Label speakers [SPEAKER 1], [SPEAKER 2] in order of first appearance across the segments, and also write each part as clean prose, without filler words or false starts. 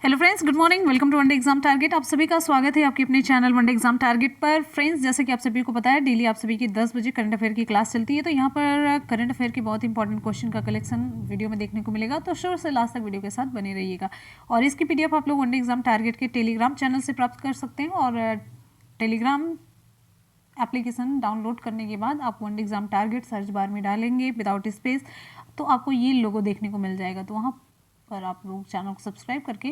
[SPEAKER 1] Hello friends, good morning. Welcome to one day exam target. आप सभी का स्वागत है आपके अपने चैनल वनडे एग्जाम टारगेट पर। फ्रेंड्स, जैसे कि आप सभी को पता है, डेली आप सभी की 10 बजे करंट अफेयर की क्लास चलती है। तो यहाँ पर करंट अफेयर के बहुत इंपॉर्टेंट क्वेश्चन का कलेक्शन वीडियो में देखने को मिलेगा, तो शुरू से लास्ट तक वीडियो के साथ बने रहिएगा। और इसकी पीडीएफ आप लोग वनडे एग्जाम टारगेट के टेलीग्राम चैनल से प्राप्त कर सकते हैं। और टेलीग्राम एप्लीकेशन डाउनलोड करने के बाद आप one day exam target search bar में डालेंगे विदाउट स्पेस, तो आपको ये लोगो देखने को मिल जाएगा। तो वहाँ पर आप लोग चैनल को सब्सक्राइब करके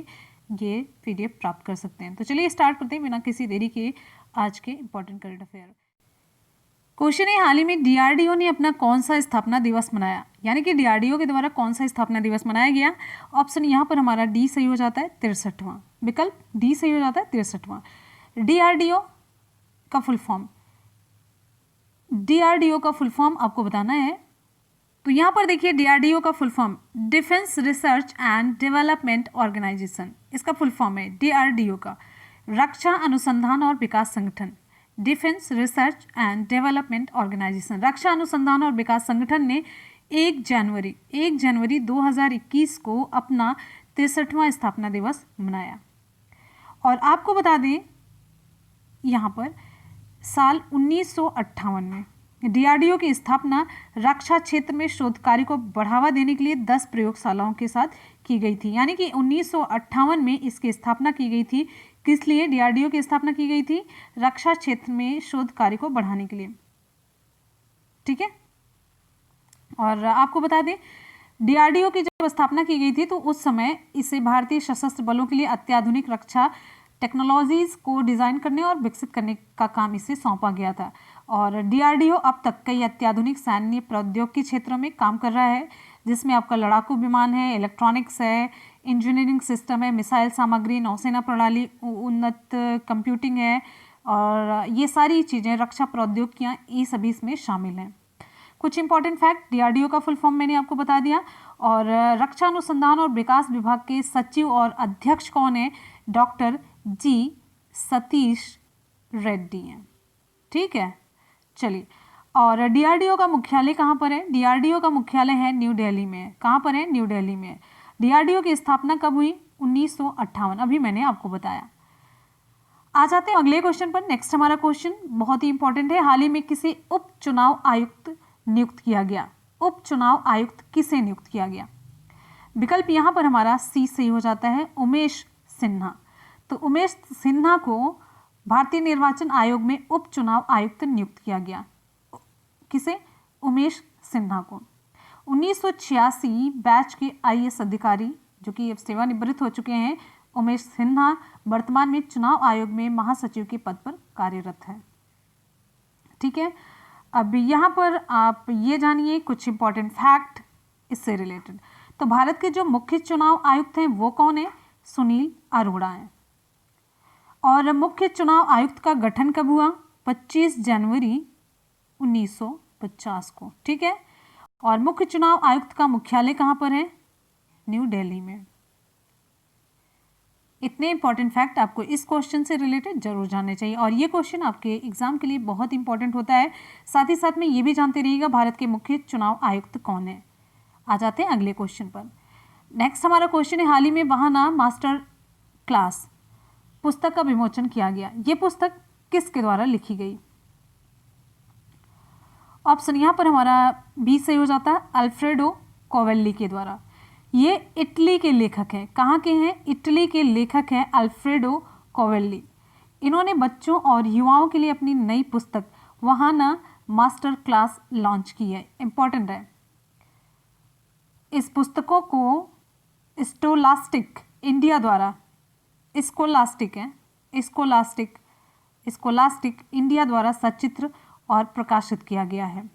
[SPEAKER 1] ये पीडीएफ प्राप्त कर सकते हैं। तो चलिए स्टार्ट करते हैं बिना किसी देरी के आज के इंपॉर्टेंट करंट अफेयर। क्वेश्चन है, हाल ही में डीआरडीओ ने अपना कौन सा स्थापना दिवस मनाया? यानी कि डीआरडीओ के द्वारा कौन सा स्थापना दिवस मनाया गया? ऑप्शन यहाँ पर हमारा डी सही हो जाता है, 63वां। विकल्प डी सही हो जाता है, 63वां। डीआरडीओ का फुल फॉर्म, डीआरडीओ का फुल फॉर्म आपको बताना है। तो यहाँ पर देखिए, डीआरडीओ का full form defence research and development organisation, इसका फुल फॉर्म है डीआरडीओ का रक्षा अनुसंधान और विकास संगठन। Defence research and development organisation, रक्षा अनुसंधान और विकास संगठन ने 1 जनवरी 2021 को अपना 63वां स्थापना दिवस मनाया। और आपको बता दें, यहाँ पर साल 1958 में डीआरडीओ की स्थापना रक्षा क्षेत्र में शोध कार्य को बढ़ावा देने के लिए 10 प्रयोगशालाओं के साथ की गई थी। यानी कि 1958 में इसकी स्थापना की गई थी। किस लिए डीआरडीओ की स्थापना की गई थी? रक्षा क्षेत्र में शोध कार्य को बढ़ाने के लिए। ठीक है। और आपको बता दें, डीआरडीओ की जब स्थापना की गई थी तो उस समय इसे भारतीय सशस्त्र बलों के लिए अत्याधुनिक रक्षा टेक्नोलॉजीज को डिज़ाइन करने और विकसित करने का काम इसे सौंपा गया था। और डीआरडीओ अब तक कई अत्याधुनिक सैन्य प्रौद्योगिकी क्षेत्रों में काम कर रहा है, जिसमें आपका लड़ाकू विमान है, इलेक्ट्रॉनिक्स है, इंजीनियरिंग सिस्टम है, मिसाइल सामग्री, नौसेना प्रणाली, उन्नत कंप्यूटिंग है। और ये सारी चीज़ें, रक्षा प्रौद्योगिकियाँ, ये सभी इसमें शामिल हैं। कुछ इंपॉर्टेंट फैक्ट, डीआरडीओ का फुल फॉर्म मैंने आपको बता दिया। और रक्षा अनुसंधान और विकास विभाग के सचिव और अध्यक्ष कौन है? डॉक्टर जी सतीश रेड्डी हैं। ठीक है, चलिए। और डीआरडीओ का मुख्यालय कहाँ पर है? डीआरडीओ का मुख्यालय है न्यू दिल्ली में। कहाँ पर है? न्यू दिल्ली में। डीआरडीओ की स्थापना कब हुई? 1958, अभी मैंने आपको बताया। आ जाते हैं अगले क्वेश्चन पर। नेक्स्ट हमारा क्वेश्चन बहुत ही इंपॉर्टेंट है। हाल ही में किसे उप चुनाव आयुक्त नियुक्त किया गया? उप चुनाव आयुक्त किसे नियुक्त किया गया? विकल्प यहाँ पर हमारा सी सही हो जाता है, उमेश सिन्हा। तो उमेश सिन्हा को भारतीय निर्वाचन आयोग में उप चुनाव आयुक्त नियुक्त किया गया। किसे? उमेश सिन्हा को। 1986 बैच के आईएएस अधिकारी, जो कि अब सेवानिवृत्त हो चुके हैं, उमेश सिन्हा वर्तमान में चुनाव आयोग में महासचिव के पद पर कार्यरत है। ठीक है। अब यहाँ पर आप ये जानिए कुछ इंपॉर्टेंट फैक्ट इससे रिलेटेड। तो भारत के जो मुख्य चुनाव आयुक्त हैं वो कौन है? सुनील अरोड़ा हैं। और मुख्य चुनाव आयुक्त का गठन कब हुआ? 25 जनवरी 1950 को। ठीक है। और मुख्य चुनाव आयुक्त का मुख्यालय कहाँ पर है? न्यू दिल्ली में। इतने इंपॉर्टेंट फैक्ट आपको इस क्वेश्चन से रिलेटेड जरूर जानने चाहिए। और ये क्वेश्चन आपके एग्जाम के लिए बहुत इंपॉर्टेंट होता है। साथ ही साथ में ये भी जानते रहिएगा भारत के मुख्य चुनाव आयुक्त कौन है। आ जाते हैं अगले क्वेश्चन पर। नेक्स्ट हमारा क्वेश्चन है, हाल ही में बहाना मास्टर क्लास पुस्तक का विमोचन किया गया। ये पुस्तक किसके द्वारा लिखी गई? ऑप्शन यहाँ पर हमारा बी सही हो जाता है, अल्फ्रेडो कोवेल्ली के द्वारा। ये इटली के लेखक हैं। कहाँ के हैं? इटली के लेखक हैं अल्फ्रेडो कोवेल्ली। इन्होंने बच्चों और युवाओं के लिए अपनी नई पुस्तक बहाना मास्टर क्लास लॉन्च की है। इंपॉर्टेंट है। इस पुस्तकों को स्कोलास्टिक इंडिया द्वारा, स्कोलास्टिक है, स्कोलास्टिक इंडिया द्वारा सचित्र और प्रकाशित किया गया है।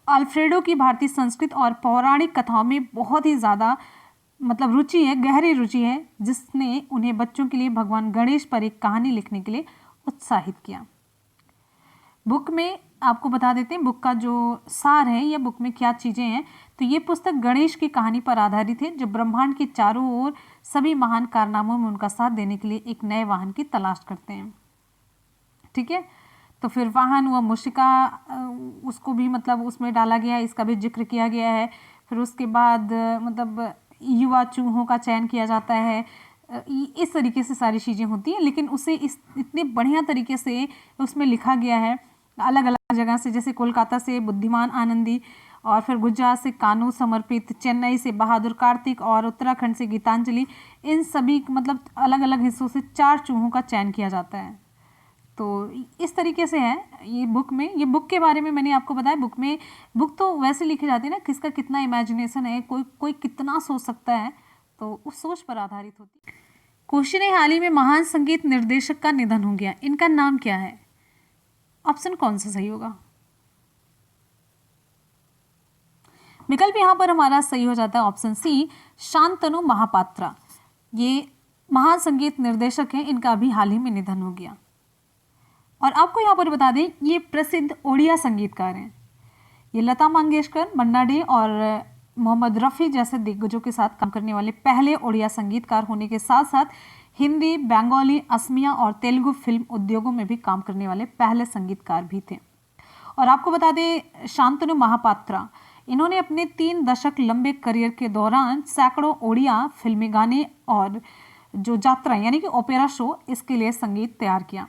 [SPEAKER 1] अल्फ्रेडो की भारतीय संस्कृत और पौराणिक कथाओं में बहुत ही ज़्यादा रुचि है, गहरी रुचि है, जिसने उन्हें बच्चों के लिए भगवान गणेश पर एक कहानी लिखने के लिए उत्साहित किया। बुक में आपको बता देते हैं, बुक का जो सार है या बुक में क्या चीज़ें हैं। तो ये पुस्तक गणेश की कहानी पर आधारित है, जो ब्रह्मांड के चारों ओर सभी महान कारनामों में उनका साथ देने के लिए एक नए वाहन की तलाश करते हैं। ठीक है। तो फिर वाहन व मूषिका, उसको भी उसमें डाला गया है, इसका भी जिक्र किया गया है। फिर उसके बाद युवा चूहों का चयन किया जाता है, इस तरीके से सारी चीज़ें होती हैं। लेकिन उसे इस इतने बढ़िया तरीके से उसमें लिखा गया है, अलग अलग जगह से, जैसे कोलकाता से बुद्धिमान आनंदी, और फिर गुजरात से कानू समर्पित, चेन्नई से बहादुर कार्तिक और उत्तराखंड से गीतांजलि। इन सभी मतलब अलग अलग हिस्सों से 4 चूहों का चयन किया जाता है। तो इस तरीके से है ये बुक में। ये बुक के बारे में मैंने आपको बताया। बुक तो वैसे लिखी जाती है ना, किसका कितना इमेजिनेशन है, कोई कितना सोच सकता है, तो उस सोच पर आधारित होती है। क्वेश्चन है, हाल ही में महान संगीत निर्देशक का निधन हो गया, इनका नाम क्या है? ऑप्शन कौन सा सही होगा? विकल्प यहाँ पर हमारा सही हो जाता है ऑप्शन सी, शांतनु महापात्रा। ये महान संगीत निर्देशक हैं, इनका अभी हाल ही में निधन हो गया। और आपको यहाँ पर बता दें, ये प्रसिद्ध ओडिया संगीतकार हैं। ये लता मंगेशकर, मन्ना डे और मोहम्मद रफ़ी जैसे दिग्गजों के साथ काम करने वाले पहले ओडिया संगीतकार होने के साथ साथ हिंदी, बंगाली, असमिया और तेलुगु फिल्म उद्योगों में भी काम करने वाले पहले संगीतकार भी थे। और आपको बता दें, शांतनु महापात्रा, इन्होंने अपने 3 दशक लंबे करियर के दौरान सैकड़ों ओडिया फिल्मी गाने और जो यात्राएं यानी कि ओपेरा शो, इसके लिए संगीत तैयार किया।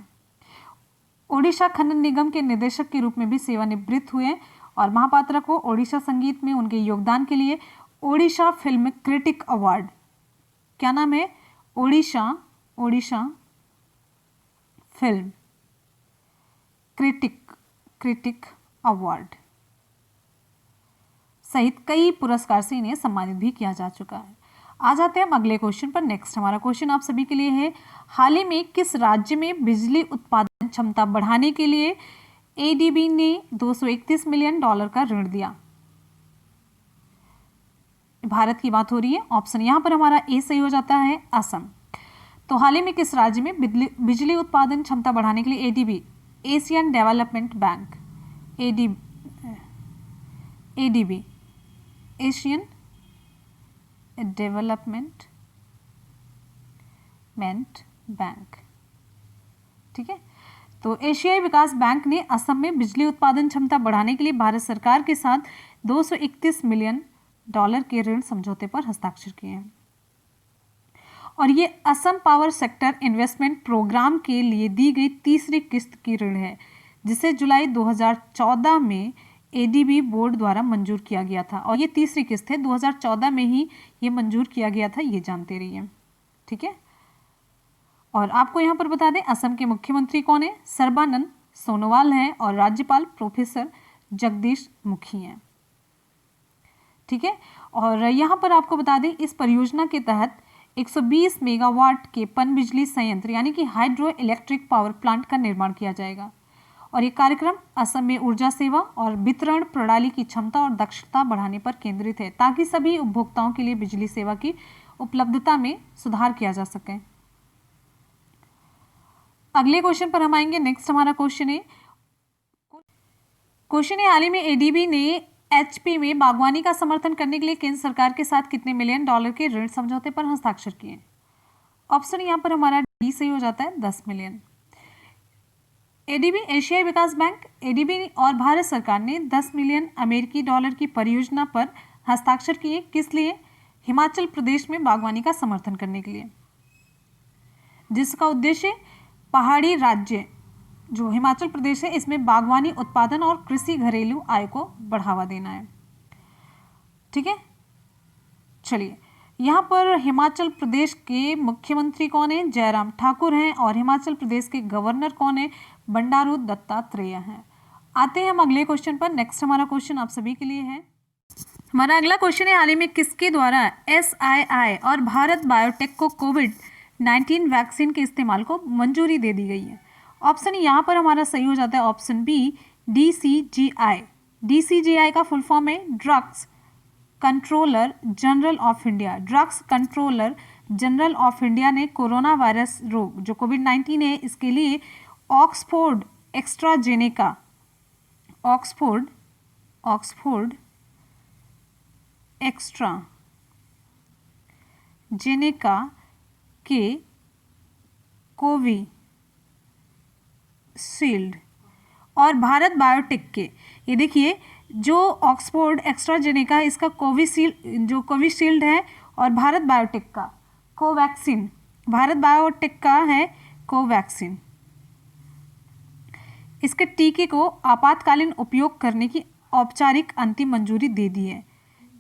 [SPEAKER 1] ओडिशा खनन निगम के निदेशक के रूप में भी सेवानिवृत्त हुए और महापात्रा को ओडिशा संगीत में उनके योगदान के लिए ओडिशा फिल्म क्रिटिक अवार्ड, क्या नाम है, ओडिशा फिल्म क्रिटिक अवार्ड सहित कई पुरस्कार से इन्हें सम्मानित भी किया जा चुका है। आ जाते हैं हम अगले क्वेश्चन पर। नेक्स्ट हमारा क्वेश्चन आप सभी के लिए है, हाल ही में किस राज्य में बिजली उत्पादन क्षमता बढ़ाने के लिए एडीबी ने $231 मिलियन का ऋण दिया? भारत की बात हो रही है। ऑप्शन यहाँ पर हमारा ए सही हो जाता है, असम। तो हाल ही में किस राज्य में बिजली उत्पादन क्षमता बढ़ाने के लिए ADB, Asian development bank, ADB Asian development bank, ठीक है। तो एशियाई विकास बैंक ने असम में बिजली उत्पादन क्षमता बढ़ाने के लिए भारत सरकार के साथ $231 मिलियन के ऋण समझौते पर हस्ताक्षर किए हैं। और ये Assam power sector investment programme के लिए दी गई तीसरी किस्त की ऋण है, जिसे जुलाई 2014 में एडीबी बोर्ड द्वारा मंजूर किया गया था। और ये तीसरी किस्त है, 2014 में ही ये मंजूर किया गया था, ये जानते रहिए, ठीक है। और आपको यहाँ पर बता दें, असम के मुख्यमंत्री कौन है? सर्बानंद सोनोवाल हैं और राज्यपाल प्रोफेसर जगदीश मुखी हैं, ठीक है। और यहाँ पर आपको बता दें, इस परियोजना के तहत 120 मेगावाट के पनबिजली संयंत्र यानी कि हाइड्रो इलेक्ट्रिक पावर प्लांट का निर्माण किया जाएगा। और ये कार्यक्रम असम में ऊर्जा सेवा और वितरण प्रणाली की क्षमता और दक्षता बढ़ाने पर केंद्रित है, ताकि सभी उपभोक्ताओं के लिए बिजली सेवा की उपलब्धता में सुधार किया जा सके। अगले क्वेश्चन पर हम आएंगे। नेक्स्ट हमारा क्वेश्चन है हाल ही में एडीबी ने एचपी में बागवानी का समर्थन करने के लिए केंद्र सरकार के साथ कितने मिलियन डॉलर के ऋण समझौते पर हस्ताक्षर किए? ऑप्शन यहाँ पर हमारा डी सही हो जाता है, 10 मिलियन। एडीबी एशियाई विकास बैंक, एडीबी और भारत सरकार ने 10 मिलियन अमेरिकी डॉलर की परियोजना पर हस्ताक्षर किए। किस लिए? हिमाचल प्रदेश में बागवानी का समर्थन करने के लिए, जिसका उद्देश्य पहाड़ी राज्य जो हिमाचल प्रदेश है इसमें बागवानी उत्पादन और कृषि घरेलू आय को बढ़ावा देना है, ठीक है। चलिए, यहाँ पर हिमाचल प्रदेश के मुख्यमंत्री कौन है? जयराम ठाकुर हैं। और हिमाचल प्रदेश के गवर्नर कौन है? बंडारू दत्तात्रेय हैं। आते हैं हम अगले क्वेश्चन पर। नेक्स्ट हमारा क्वेश्चन आप सभी के लिए है। हमारा अगला क्वेश्चन है, हाल ही में किसके द्वारा SII और भारत बायोटेक को कोविड-19 वैक्सीन के इस्तेमाल को मंजूरी दे दी गई है? ऑप्शन यहाँ पर हमारा सही हो जाता है, ऑप्शन बी, DCGI। DCGI का फुल फॉर्म है drugs controller general of India. Drugs controller general of India ने कोरोना वायरस रोग जो कोविड-19 है इसके लिए ऑक्सफोर्ड एक्स्ट्राजेनेका के कोविशील्ड और भारत बायोटेक के, ये देखिए जो ऑक्सफोर्ड एक्स्ट्राजेनेका इसका कोविशील्ड है और भारत बायोटेक का कोवैक्सीन, भारत बायोटेक का है कोवैक्सीन। इसके टीके को आपातकालीन उपयोग करने की औपचारिक अंतिम मंजूरी दे दी है।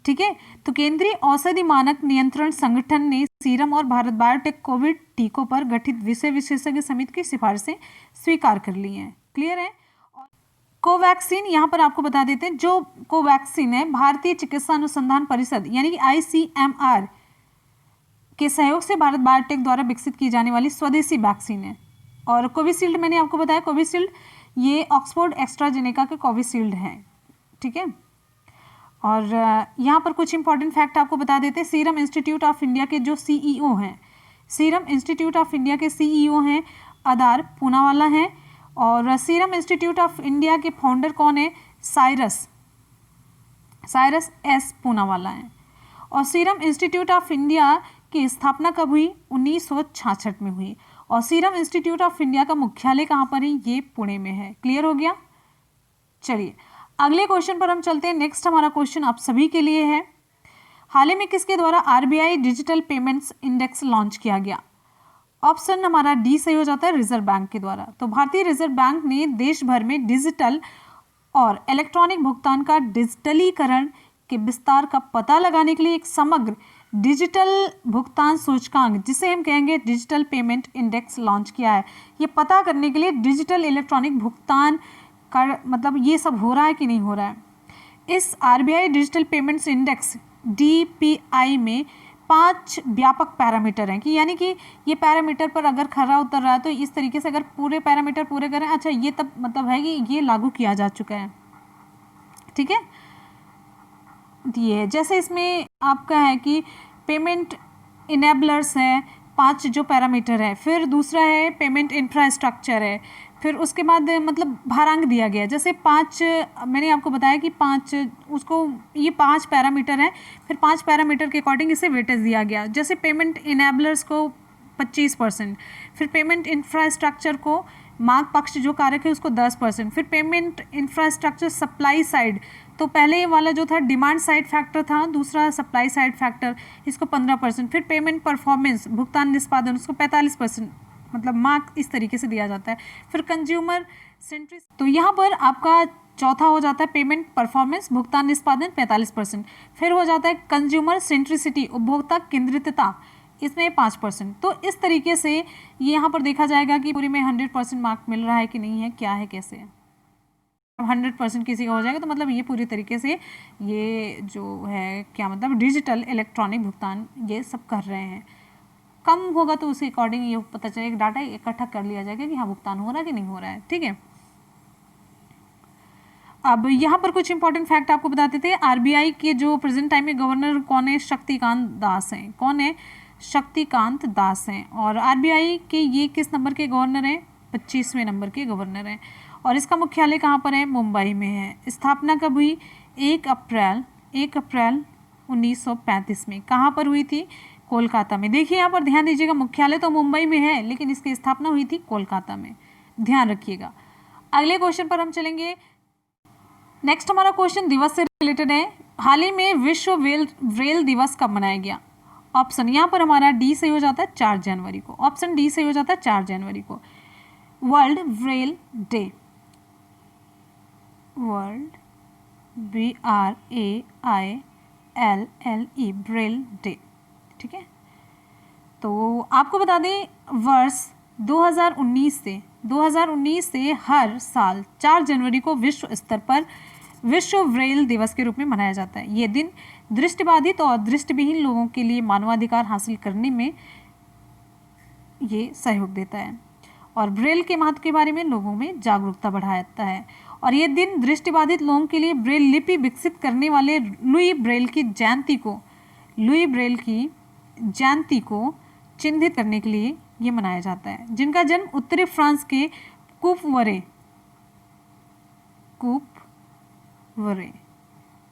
[SPEAKER 1] ठीक है, तो केंद्रीय औषधि मानक नियंत्रण संगठन ने सीरम और भारत बायोटेक कोविड टीकों पर गठित विषय विशेषज्ञ समिति की सिफारिशें स्वीकार कर ली हैं। क्लियर है। कोवैक्सीन यहाँ पर आपको बता देते हैं, जो कोवैक्सीन है भारतीय चिकित्सा अनुसंधान परिषद यानी कि ICMR के सहयोग से भारत बायोटेक द्वारा विकसित की जाने वाली स्वदेशी वैक्सीन है। और कोविशील्ड मैंने आपको बताया, कोविशील्ड ये ऑक्सफोर्ड एस्ट्राजेनेका के कोविशील्ड है। ठीक है, और यहाँ पर कुछ इंपॉर्टेंट फैक्ट आपको बता देते हैं। सीरम इंस्टीट्यूट ऑफ इंडिया के जो CEO हैं, सीरम इंस्टीट्यूट ऑफ इंडिया के CEO हैं अदार पूनावाला हैं। और सीरम इंस्टीट्यूट ऑफ इंडिया के फाउंडर कौन है? साइरस S पूनावाला हैं। और सीरम इंस्टीट्यूट ऑफ इंडिया की स्थापना कब हुई? 1966 में हुई। और सीरम इंस्टीट्यूट ऑफ इंडिया का मुख्यालय कहाँ पर है? ये पुणे में है। क्लियर हो गया। चलिए अगले क्वेश्चन पर हम चलते हैं। नेक्स्ट हमारा क्वेश्चन आप सभी के लिए है, हाल ही में किसके द्वारा RBI digital payments index launch किया गया? ऑप्शन हमारा डी सही हो जाता है, रिजर्व बैंक के द्वारा। तो भारतीय रिजर्व बैंक ने देश भर में डिजिटल और इलेक्ट्रॉनिक भुगतान का डिजिटलीकरण के विस्तार का पता लगाने के लिए एक समग्र डिजिटल भुगतान सूचकांक, जिसे हम कहेंगे डिजिटल पेमेंट इंडेक्स लॉन्च किया है। ये पता करने के लिए डिजिटल इलेक्ट्रॉनिक भुगतान का मतलब ये सब हो रहा है कि नहीं हो रहा है। इस RBI digital payments index DPI में 5 व्यापक पैरामीटर हैं कि यानी कि ये पैरामीटर पर अगर खरा उतर रहा है तो इस तरीके से अगर पूरे पैरामीटर पूरे करें, अच्छा ये तब मतलब है कि ये लागू किया जा चुका है। ठीक है, ये जैसे इसमें आपका है कि पेमेंट इनेबलर्स हैं 5 जो पैरामीटर है, फिर दूसरा है पेमेंट इंफ्रास्ट्रक्चर है, फिर उसके बाद मतलब भारांक दिया गया। जैसे 5 मैंने आपको बताया कि 5 उसको ये 5 पैरामीटर हैं, फिर 5 पैरामीटर के अकॉर्डिंग इसे वेटेज दिया गया। जैसे पेमेंट इनेबलर्स को 25%, फिर पेमेंट इंफ्रास्ट्रक्चर को मांग पक्ष जो कारक है उसको 10%, फिर पेमेंट इंफ्रास्ट्रक्चर सप्लाई साइड, तो पहले वाला जो था डिमांड साइड फैक्टर था, दूसरा सप्लाई साइड फैक्टर, इसको 15%, फिर पेमेंट परफॉर्मेंस भुगतान निष्पादन उसको 45%, मतलब मार्क इस तरीके से दिया जाता है। फिर कंज्यूमर सेंट्रिक, तो यहाँ पर आपका चौथा हो जाता है पेमेंट परफॉर्मेंस भुगतान निष्पादन 45%, फिर हो जाता है कंज्यूमर सेंट्रिसिटी उपभोक्ता केंद्रितता, इसमें 5%। तो इस तरीके से ये यहाँ पर देखा जाएगा कि पूरी में 100% मार्क मिल रहा है कि नहीं है, क्या है, कैसे है। 100% किसी का हो जाएगा तो मतलब ये पूरी तरीके से ये जो है क्या मतलब डिजिटल इलेक्ट्रॉनिक भुगतान ये सब कर रहे हैं। कम होगा तो उसी अकॉर्डिंग ये पता चलेगा, डाटा इकट्ठा कर लिया जाएगा कि हाँ भुगतान हो रहा है कि नहीं हो रहा है। ठीक है, अब यहाँ पर कुछ इंपॉर्टेंट फैक्ट आपको बता देते हैं। RBI के जो प्रेजेंट टाइम में गवर्नर कौन है? शक्तिकांत दास हैं। कौन है? शक्तिकांत दास हैं। और RBI के ये किस नंबर के गवर्नर हैं? 25वें नंबर के गवर्नर हैं। और इसका मुख्यालय कहाँ पर है? मुंबई में है। स्थापना कब हुई? 1 अप्रैल 1935 में। कहाँ पर हुई थी? कोलकाता में। देखिए यहाँ पर ध्यान दीजिएगा, मुख्यालय तो मुंबई में है लेकिन इसकी स्थापना हुई थी कोलकाता में, ध्यान रखिएगा। अगले क्वेश्चन पर हम चलेंगे। नेक्स्ट हमारा क्वेश्चन दिवस से रिलेटेड है। हाल ही में विश्व ब्रेल दिवस कब मनाया गया? ऑप्शन यहाँ पर हमारा डी सही हो जाता है 4 जनवरी को। ऑप्शन डी सही हो जाता है 4 जनवरी को। World Braille day, world BRAILLE Braille day. ठीक है, तो आपको बता दें वर्ष 2019 से हर साल 4 जनवरी को विश्व स्तर पर विश्व ब्रेल दिवस के रूप में मनाया जाता है। ये दिन दृष्टिबाधित और दृष्टिविहीन लोगों के लिए मानवाधिकार हासिल करने में ये सहयोग देता है और ब्रेल के महत्व के बारे में लोगों में जागरूकता बढ़ाता है। और ये दिन दृष्टिबाधित लोगों के लिए ब्रेल लिपि विकसित करने वाले लुई ब्रेल की जयंती को चिन्हित करने के लिए ये मनाया जाता है, जिनका जन्म उत्तरी फ्रांस के कूपवरे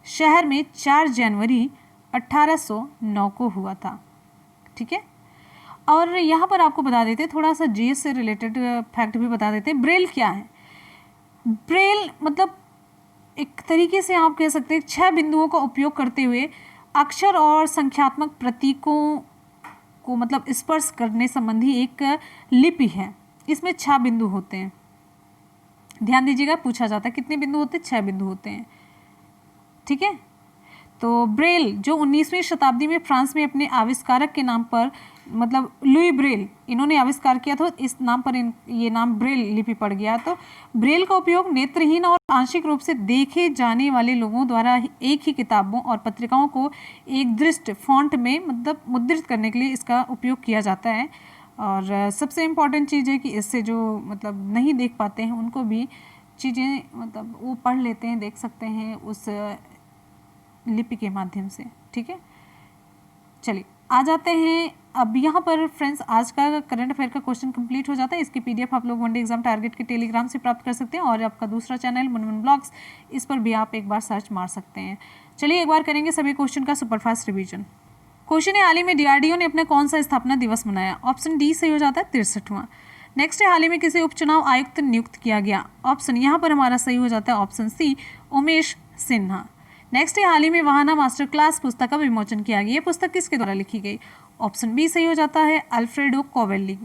[SPEAKER 1] शहर में 4 जनवरी 1809 को हुआ था। ठीक है, और यहाँ पर आपको बता देते हैं थोड़ा सा जीएस से रिलेटेड फैक्ट भी बता देते हैं। ब्रेल क्या है? ब्रेल मतलब एक तरीके से आप कह सकते हैं 6 बिंदुओं का उपयोग करते हुए अक्षर और संख्यात्मक प्रतीकों को मतलब स्पर्श करने संबंधी एक लिपि है। इसमें 6 बिंदु होते हैं। ध्यान दीजिएगा, पूछा जाता है कितने बिंदु होते हैं, 6 बिंदु होते हैं। ठीक है, तो ब्रेल जो 19वीं शताब्दी में फ्रांस में अपने आविष्कारक के नाम पर मतलब लुई ब्रेल इन्होंने आविष्कार किया था, इस नाम पर ये नाम ब्रेल लिपि पड़ गया। तो ब्रेल का उपयोग नेत्रहीन और आंशिक रूप से देखे जाने वाले लोगों द्वारा एक ही किताबों और पत्रिकाओं को एक दृष्ट फॉन्ट में मतलब मुद्रित करने के लिए इसका उपयोग किया जाता है। और सबसे इम्पॉर्टेंट चीज़ है कि इससे जो मतलब नहीं देख पाते हैं उनको भी चीज़ें मतलब वो पढ़ लेते हैं, देख सकते हैं उस लिपि के माध्यम से। ठीक है, चलिए आ जाते हैं अब यहाँ पर फ्रेंड्स, आज का करंट अफेयर का क्वेश्चन कंप्लीट हो जाता है। इसकी पीडीएफ आप लोग वनडे एग्जाम टारगेट के टेलीग्राम से प्राप्त कर सकते हैं, और आपका दूसरा चैनल मुनमुन ब्लॉग्स, इस पर भी आप एक बार सर्च मार सकते हैं। चलिए एक बार करेंगे सभी क्वेश्चन का सुपरफास्ट रिवीजन। क्वेश्चन है, हाल ही में डीआरडीओ ने अपना कौन सा स्थापना दिवस मनाया? ऑप्शन डी सही हो जाता है 63वां। नेक्स्ट है, हाल ही में किसे उपचुनाव आयुक्त नियुक्त किया गया? ऑप्शन यहाँ पर हमारा सही हो जाता है option C, Umesh Sinha. Next है, हाल ही में वाहना मास्टर क्लास पुस्तक का विमोचन किया गया। ये पुस्तक किसके द्वारा लिखी गई? ऑप्शन बी सही हो जाता है अल्फ्रेडो कोवेल्ली।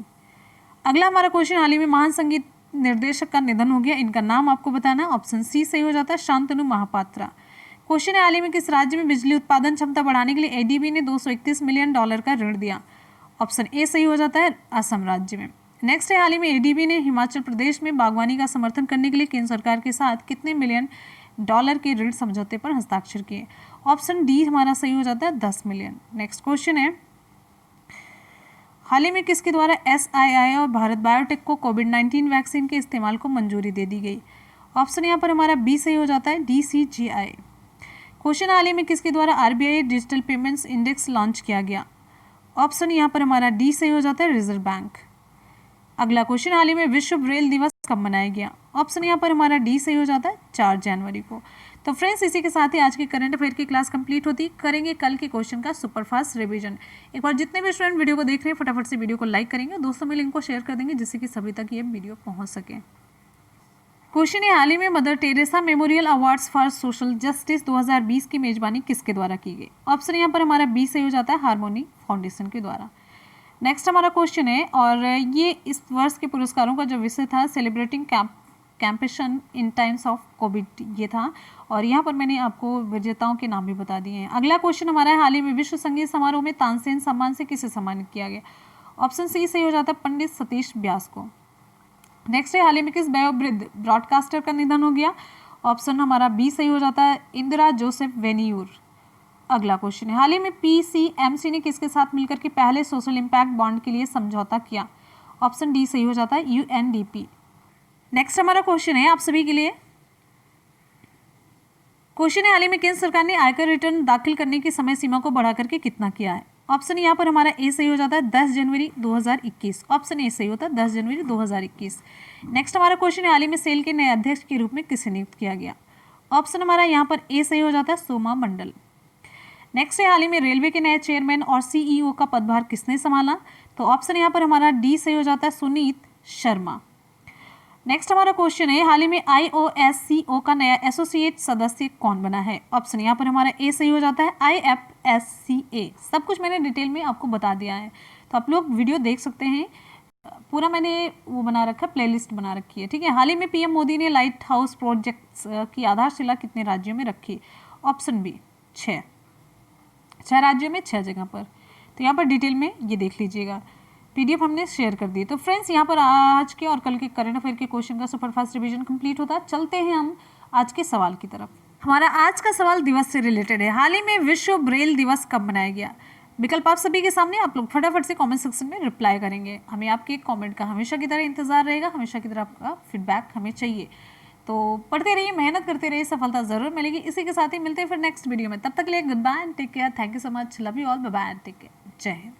[SPEAKER 1] अगला हमारा क्वेश्चन, हाल ही में महान संगीत निर्देशक का निधन हो गया, इनका नाम आपको बताना है। ऑप्शन सी सही हो जाता है शांतनु महापात्रा। क्वेश्चन है, हाल ही में किस राज्य में बिजली उत्पादन क्षमता बढ़ाने के लिए एडीबी ने $231 मिलियन का ऋण दिया? ऑप्शन ए सही हो जाता है असम राज्य में। नेक्स्ट है, हाल ही में एडीबी ने हिमाचल प्रदेश में बागवानी का समर्थन करने के लिए केंद्र सरकार के साथ कितने मिलियन डॉलर के ऋण समझौते पर हस्ताक्षर किए? ऑप्शन डी हमारा सही हो जाता है 10 मिलियन। नेक्स्ट क्वेश्चन है, हाल ही में किसके द्वारा SII और भारत बायोटेक को कोविड-19 वैक्सीन के इस्तेमाल को मंजूरी दे दी गई? ऑप्शन यहाँ पर हमारा बी सही हो जाता है DCGI। क्वेश्चन, हाल ही में किसके द्वारा RBI digital payments index launch किया गया? ऑप्शन यहाँ पर हमारा डी सही हो जाता है रिजर्व बैंक। अगला क्वेश्चन, हाल ही में विश्व ब्रेल दिवस कब मनाया गया? ऑप्शन यहाँ पर हमारा डी सही हो जाता है 4 जनवरी को। तो फ्रेंड्स, इसी के साथ ही आज की करंट अफेयर की क्लास कंप्लीट होती। करेंगे कल के क्वेश्चन का सुपरफास्ट रिवीजन। एक बार जितने भी स्टूडेंट वीडियो को देख रहे हैं फटाफट से वीडियो को लाइक करेंगे, दोस्तों में लिंक को शेयर कर देंगे जिससे कि सभी तक ये वीडियो पहुंच सके। क्वेश्चन है, हाल ही में mother Teresa memorial awards for social justice 2020 की मेजबानी किसके द्वारा की गई? ऑप्शन यहाँ पर हमारा बी सही हो जाता है हार्मोनी फाउंडेशन के द्वारा। नेक्स्ट हमारा क्वेश्चन है, और ये इस वर्ष के पुरस्कारों का जो विषय था celebrating compassion in times of covid ये था, और यहाँ पर मैंने आपको विजेताओं के नाम भी बता दिए हैं। अगला क्वेश्चन हमारा है, हाल ही में विश्व संगीत समारोह में तानसेन सम्मान से किसे सम्मानित किया गया? ऑप्शन सी सही हो जाता है पंडित सतीश व्यास को। नेक्स्ट है, हाल ही में किस वयोवृद्ध ब्रॉडकास्टर का निधन हो गया? ऑप्शन हमारा बी सही हो जाता है इंदिरा जोसेफ वेनियूर। अगला क्वेश्चन है, हाल ही में PCMC ने किसके साथ मिलकर के पहले सोशल इम्पैक्ट बॉन्ड के लिए समझौता किया? ऑप्शन डी सही हो जाता है UNDP। नेक्स्ट हमारा क्वेश्चन है आप सभी के लिए, क्वेश्चन है, हाल ही में केंद्र सरकार ने आयकर रिटर्न दाखिल करने की समय सीमा को बढ़ा करके कितना किया है? ऑप्शन यहाँ पर हमारा ए सही हो जाता है 10 जनवरी 2021। ऑप्शन ए सही होता है 10 जनवरी 2021। नेक्स्ट हमारा क्वेश्चन है, हाल ही में सेल के नए अध्यक्ष के रूप में किसे नियुक्त किया गया? ऑप्शन हमारा यहाँ पर ए सही हो जाता है सोमा मंडल। नेक्स्ट है, हाल ही में रेलवे के नए चेयरमैन और CEO का पदभार किसने संभाला? तो ऑप्शन यहाँ पर हमारा डी सही हो जाता है सुनीत शर्मा। नेक्स्ट हमारा क्वेश्चन है, हाल ही में IOSCO का नया एसोसिएट सदस्य कौन बना है? ऑप्शन यहाँ पर हमारा ए सही हो जाता है IFSCA। सब कुछ मैंने डिटेल में आपको बता दिया है, तो आप लोग वीडियो देख सकते हैं, पूरा मैंने वो बना रखा है, प्लेलिस्ट बना रखी है। ठीक है, हाल ही में PM मोदी ने लाइट हाउस प्रोजेक्ट्स की आधारशिला कितने राज्यों में रखी? ऑप्शन बी 6 राज्यों में 6 जगह पर। तो यहाँ पर डिटेल में ये देख लीजिएगा, PDF हमने शेयर कर दी। तो फ्रेंड्स, यहाँ पर आज के और कल के करंट अफेयर के क्वेश्चन का सुपरफास्ट रिवीजन कंप्लीट होता। चलते हैं हम आज के सवाल की तरफ। हमारा आज का सवाल दिवस से रिलेटेड है, हाल ही में विश्व ब्रेल दिवस कब मनाया गया? विकल्प आप सभी के सामने, आप लोग फटाफट से कमेंट सेक्शन में रिप्लाई करेंगे। हमें आपके कमेंट का हमेशा की तरह इंतजार रहेगा, हमेशा की तरह आपका फीडबैक हमें चाहिए। तो पढ़ते रहिए, मेहनत करते रहिए, सफलता जरूर मिलेगी। इसी के साथ ही मिलते हैं फिर नेक्स्ट वीडियो में, तब तक के लिए goodbye and take care. Thank you so much, love you all, bye bye and take care, जय हिंद।